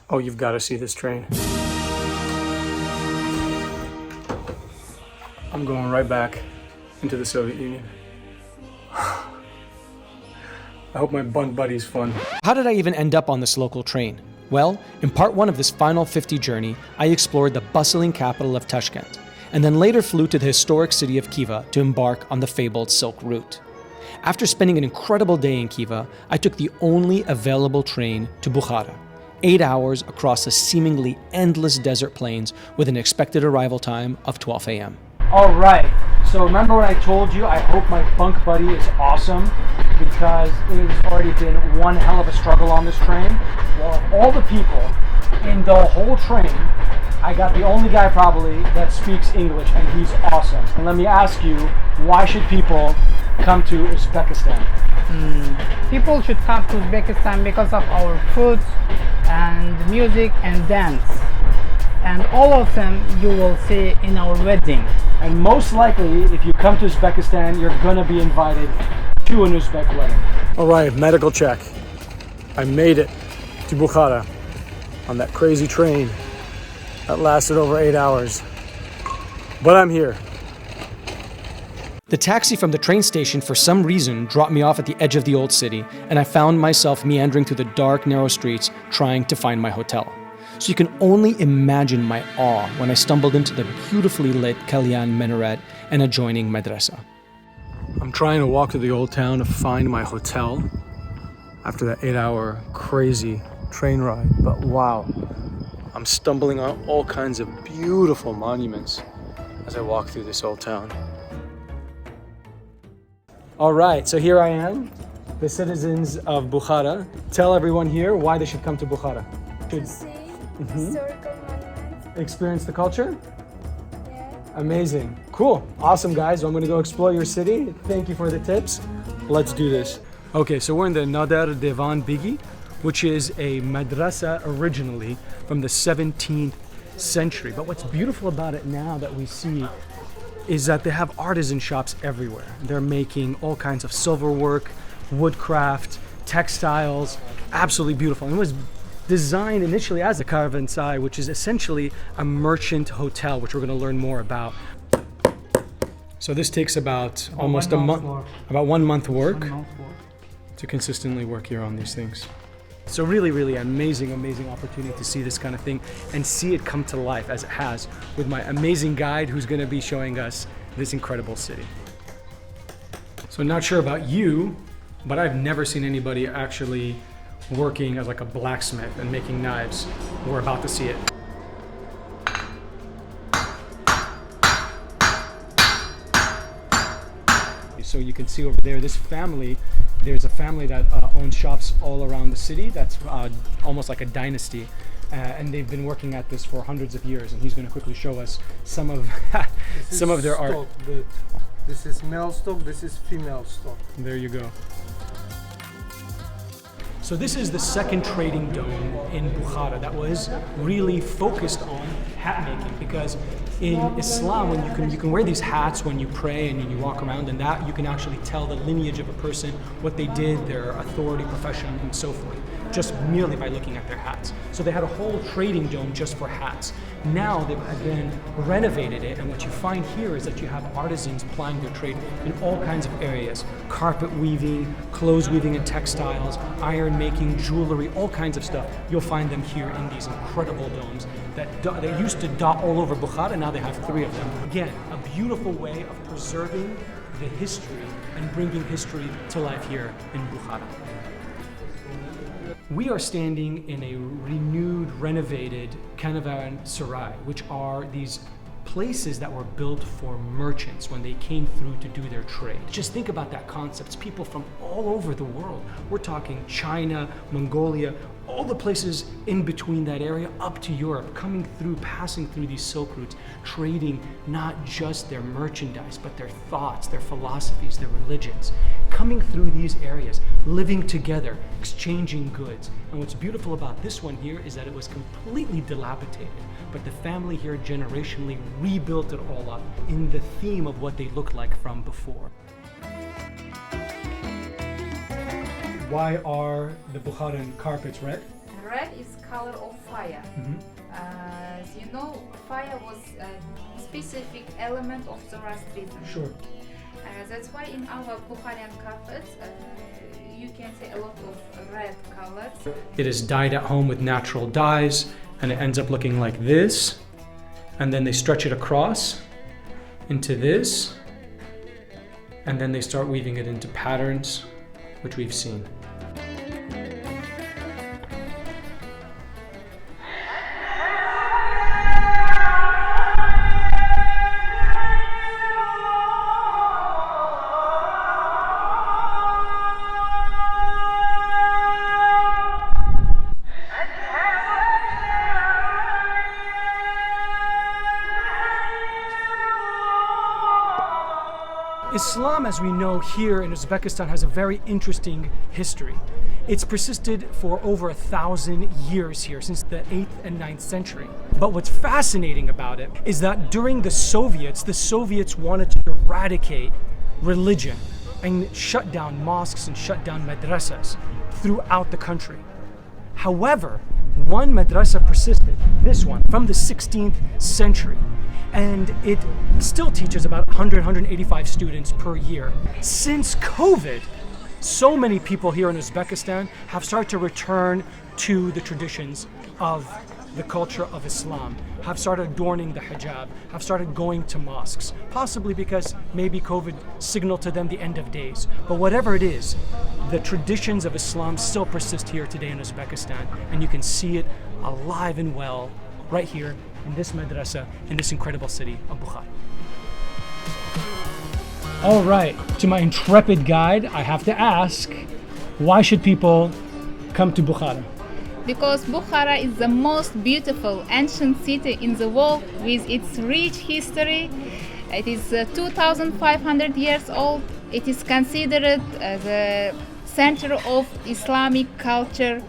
Oh, you've got to see this train. I'm going right back into the Soviet Union. I hope my bunk buddy's fun. How did I even end up on this local train? Well, in part 1 of this final 50 journey, I explored the bustling capital of Tashkent, and then later flew to the historic city of Khiva to embark on the fabled Silk Route. After spending an incredible day in Khiva, I took the only available train to Bukhara, 8 hours across the seemingly endless desert plains with an expected arrival time of 12 a.m. All right, so remember when I told you I hope my bunk buddy is awesome, because it has already been one hell of a struggle on this train. Well, of all the people in the whole train, I got the only guy probably that speaks English, and he's awesome. And let me ask you, why should people come to Uzbekistan? People should come to Uzbekistan because of our food and music and dance. And all of them you will see in our wedding. And most likely, if you come to Uzbekistan, you're gonna be invited to an Uzbek wedding. All right, medical check. I made it to Bukhara on that crazy train that lasted over 8 hours. But I'm here. The taxi from the train station for some reason dropped me off at the edge of the old city, and I found myself meandering through the dark, narrow streets trying to find my hotel. So you can only imagine my awe when I stumbled into the beautifully lit Kalyan Minerat and adjoining Madrasah. I'm trying to walk to the old town to find my hotel after that 8-hour crazy train ride, but wow, I'm stumbling on all kinds of beautiful monuments as I walk through this old town. All right, so here I am, the citizens of Bukhara. Tell everyone here why they should come to Bukhara. Historical monuments. Experience the culture? Yeah. Amazing. Cool. Awesome, guys. I'm going to go explore your city. Thank you for the tips. Let's do this. Okay, so we're in the Nadar Devan Bigi, which is a madrasa originally from the 17th century. But what's beautiful about it now that we see is that they have artisan shops everywhere. They're making all kinds of silverwork, woodcraft, textiles. Absolutely beautiful. And it was designed initially as a caravanserai, which is essentially a merchant hotel, which we're going to learn more about. So this takes about almost a month, about 1 month work to consistently work here on these things. So really, really amazing opportunity to see this kind of thing and see it come to life as it has with my amazing guide who's going to be showing us this incredible city. So not sure about you, but I've never seen anybody actually working as like a blacksmith and making knives. We're about to see it. So you can see over there, this family, there's a family that owns shops all around the city. That's almost like a dynasty. And they've been working at this for hundreds of years. And he's going to quickly show us some of their art. This is male stock, this is female stock. There you go. So this is the second trading dome in Bukhara that was really focused on hat making, because in Islam, when you can wear these hats when you pray and you walk around, and that you can actually tell the lineage of a person, what they did, their authority, profession, and so forth, just merely by looking at their hats. So they had a whole trading dome just for hats. Now they've again renovated it, and what you find here is that you have artisans plying their trade in all kinds of areas: carpet weaving, clothes weaving and textiles, iron making, jewelry, all kinds of stuff. You'll find them here in these incredible domes that they used to dot all over Bukhara. Now they have 3 of them. Again, a beautiful way of preserving the history and bringing history to life here in Bukhara. We are standing in a renewed, renovated caravanserai, which are these places that were built for merchants when they came through to do their trade. Just think about that concept. It's people from all over the world. We're talking China, Mongolia, all the places in between that area up to Europe, coming through, passing through these silk routes, trading not just their merchandise, but their thoughts, their philosophies, their religions, coming through these areas, living together, exchanging goods. And what's beautiful about this one here is that it was completely dilapidated, but the family here generationally rebuilt it all up in the theme of what they looked like from before. Why are the Bukharan carpets red? Red is color of fire. You know, fire was a specific element of Zoroastrianism. Sure. That's why in our Bukharian carpets, you can see a lot of red colors. It is dyed at home with natural dyes, and it ends up looking like this. And then they stretch it across into this, and then they start weaving it into patterns, which we've seen. Islam, as we know here in Uzbekistan, has a very interesting history. It's persisted for over 1,000 years here, since the 8th and 9th century. But what's fascinating about it is that during the Soviets wanted to eradicate religion and shut down mosques and shut down madrasas throughout the country. However, one madrasa persisted, this one, from the 16th century. And it still teaches about 100, 185 students per year. Since COVID, so many people here in Uzbekistan have started to return to the traditions of the culture of Islam, have started adorning the hijab, have started going to mosques, possibly because maybe COVID signaled to them the end of days. But whatever it is, the traditions of Islam still persist here today in Uzbekistan, and you can see it alive and well right here in this madrasa, in this incredible city of Bukhara. All right, to my intrepid guide, I have to ask, why should people come to Bukhara? Because Bukhara is the most beautiful ancient city in the world with its rich history. It is 2,500 years old. It is considered the center of Islamic culture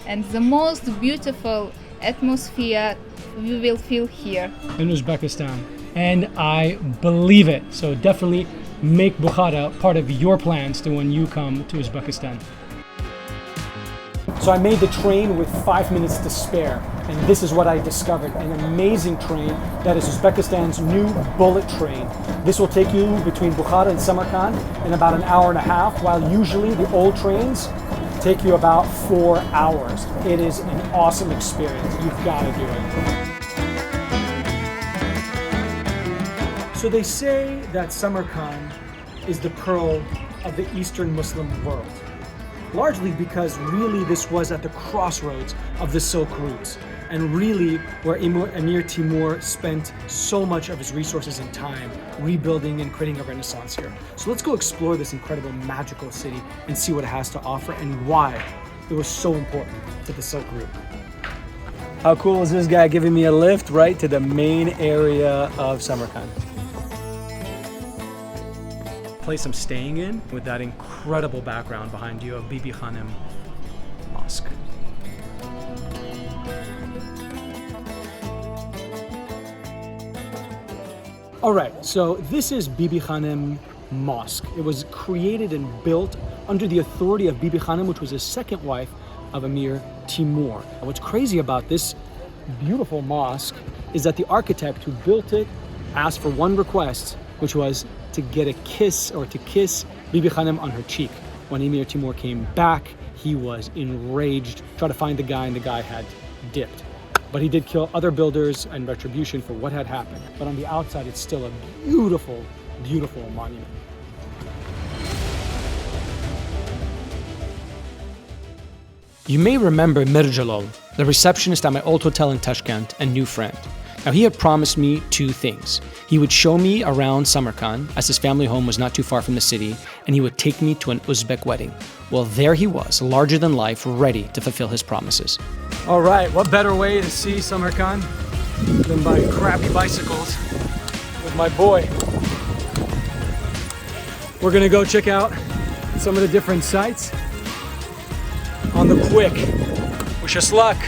and the most beautiful atmosphere we will feel here in Uzbekistan, and I believe it. So definitely make Bukhara part of your plans to when you come to Uzbekistan. So I made the train with 5 minutes to spare, and this is what I discovered: an amazing train that is Uzbekistan's new bullet train. This will take you between Bukhara and Samarkand in about an hour and a half, while usually the old trains take you about 4 hours. It is an awesome experience. You've got to do it. So they say that Samarkand is the pearl of the Eastern Muslim world, largely because really this was at the crossroads of the Silk routes, and really where Emir Timur spent so much of his resources and time rebuilding and creating a renaissance here. So let's go explore this incredible magical city and see what it has to offer and why it was so important to the Silk route. How cool is this guy giving me a lift right to the main area of Samarkand? Place I'm staying in with that incredible background behind you of Bibi Khanim Mosque. All right, so this is Bibi Khanim Mosque. It was created and built under the authority of Bibi Khanim, which was the second wife of Emir Timur. What's crazy about this beautiful mosque is that the architect who built it asked for one request, which was to get a kiss, or to kiss Bibi Khanim on her cheek. When Emir Timur came back, he was enraged, tried to find the guy, and the guy had dipped. But he did kill other builders in retribution for what had happened. But on the outside, it's still a beautiful, beautiful monument. You may remember Mirjalol, the receptionist at my old hotel in Tashkent and new friend. Now, he had promised me 2 things. He would show me around Samarkand, as his family home was not too far from the city, and he would take me to an Uzbek wedding. Well, there he was, larger than life, ready to fulfill his promises. All right, what better way to see Samarkand than by crappy bicycles with my boy. We're gonna go check out some of the different sites on the quick. Wish us luck.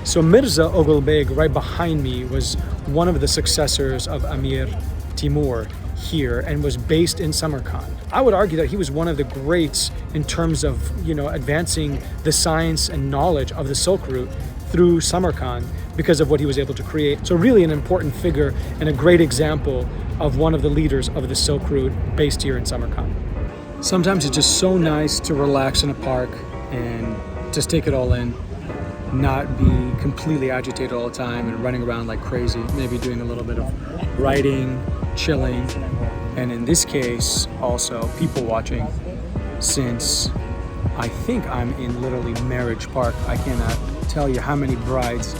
So Mirza Ogulbeg, right behind me, was one of the successors of Emir Timur. here and was based in Samarkand. I would argue that he was one of the greats in terms of, advancing the science and knowledge of the Silk Route through Samarkand because of what he was able to create. So really an important figure and a great example of one of the leaders of the Silk Route based here in Samarkand. Sometimes it's just so nice to relax in a park and just take it all in, not be completely agitated all the time and running around like crazy, maybe doing a little bit of writing, chilling, and in this case also people watching, since I think I'm in literally Marriage Park. I cannot tell you how many brides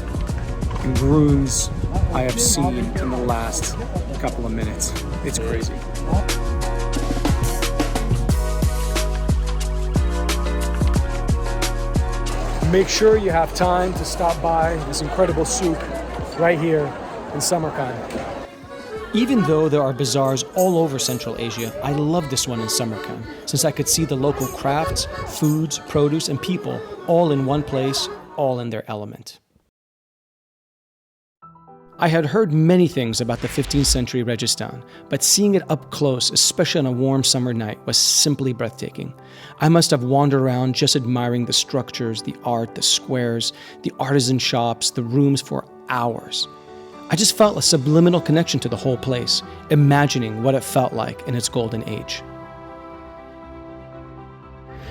and grooms I have seen in the last couple of minutes. It's crazy. Make sure you have time to stop by this incredible souk right here in Samarkand. Even though there are bazaars all over Central Asia, I love this one in Samarkand, since I could see the local crafts, foods, produce, and people all in one place, all in their element. I had heard many things about the 15th century Registan, but seeing it up close, especially on a warm summer night, was simply breathtaking. I must have wandered around just admiring the structures, the art, the squares, the artisan shops, the rooms for hours. I just felt a subliminal connection to the whole place, imagining what it felt like in its golden age.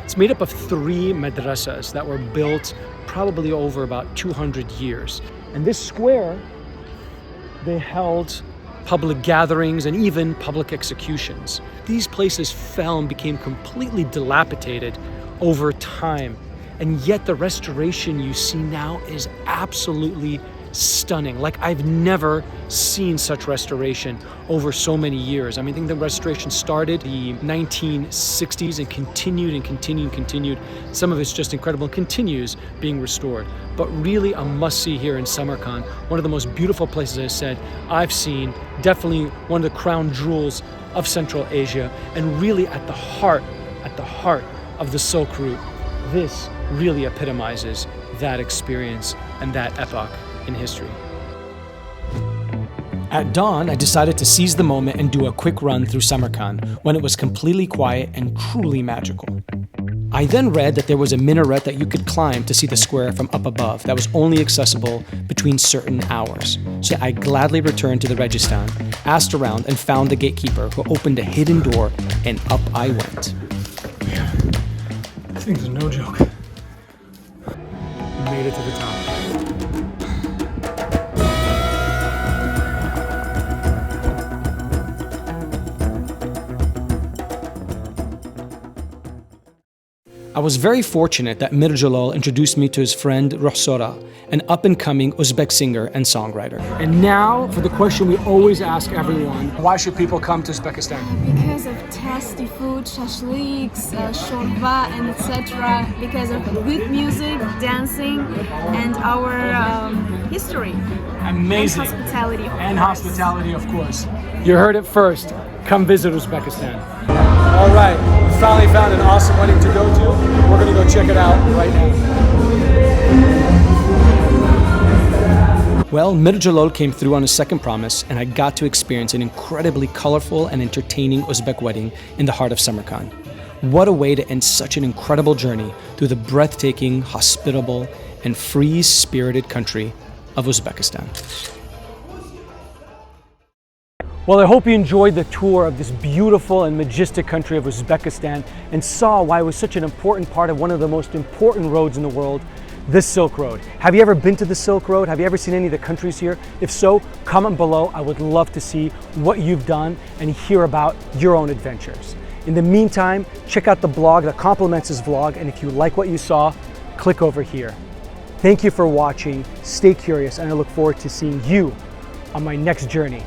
It's made up of 3 madrasas that were built probably over about 200 years. And this square, they held public gatherings and even public executions. These places fell and became completely dilapidated over time. And yet the restoration you see now is absolutely stunning. Like, I've never seen such restoration over so many years. I mean, I think the restoration started in the 1960s and continued. Some of it's just incredible and continues being restored. But really a must-see here in Samarkand. One of the most beautiful places, as I said, I've seen. Definitely one of the crown jewels of Central Asia, and really at the heart of the Silk Route. This really epitomizes that experience and that epoch in history. At dawn, I decided to seize the moment and do a quick run through Samarkand when it was completely quiet and truly magical. I then read that there was a minaret that you could climb to see the square from up above that was only accessible between certain hours. So I gladly returned to the Registan, asked around, and found the gatekeeper, who opened a hidden door, and up I went. This thing's no joke. Made it to the top. I was very fortunate that Mirjalol introduced me to his friend Ruhsora, an up-and-coming Uzbek singer and songwriter. And now, for the question we always ask everyone, why should people come to Uzbekistan? Because of tasty food, shashliks, shorba, and etc. Because of good music, dancing, and our history. Amazing. And hospitality, of And course. hospitality, of course. You heard it first. Come visit Uzbekistan. All right, we finally found an awesome wedding to go to. We're gonna go check it out right now. Well, Mirjalol came through on his second promise, and I got to experience an incredibly colorful and entertaining Uzbek wedding in the heart of Samarkand. What a way to end such an incredible journey through the breathtaking, hospitable, and free-spirited country of Uzbekistan. Well, I hope you enjoyed the tour of this beautiful and majestic country of Uzbekistan and saw why it was such an important part of one of the most important roads in the world, the Silk Road. Have you ever been to the Silk Road? Have you ever seen any of the countries here? If so, comment below. I would love to see what you've done and hear about your own adventures. In the meantime, check out the blog that complements this vlog, and if you like what you saw, click over here. Thank you for watching, stay curious, and I look forward to seeing you on my next journey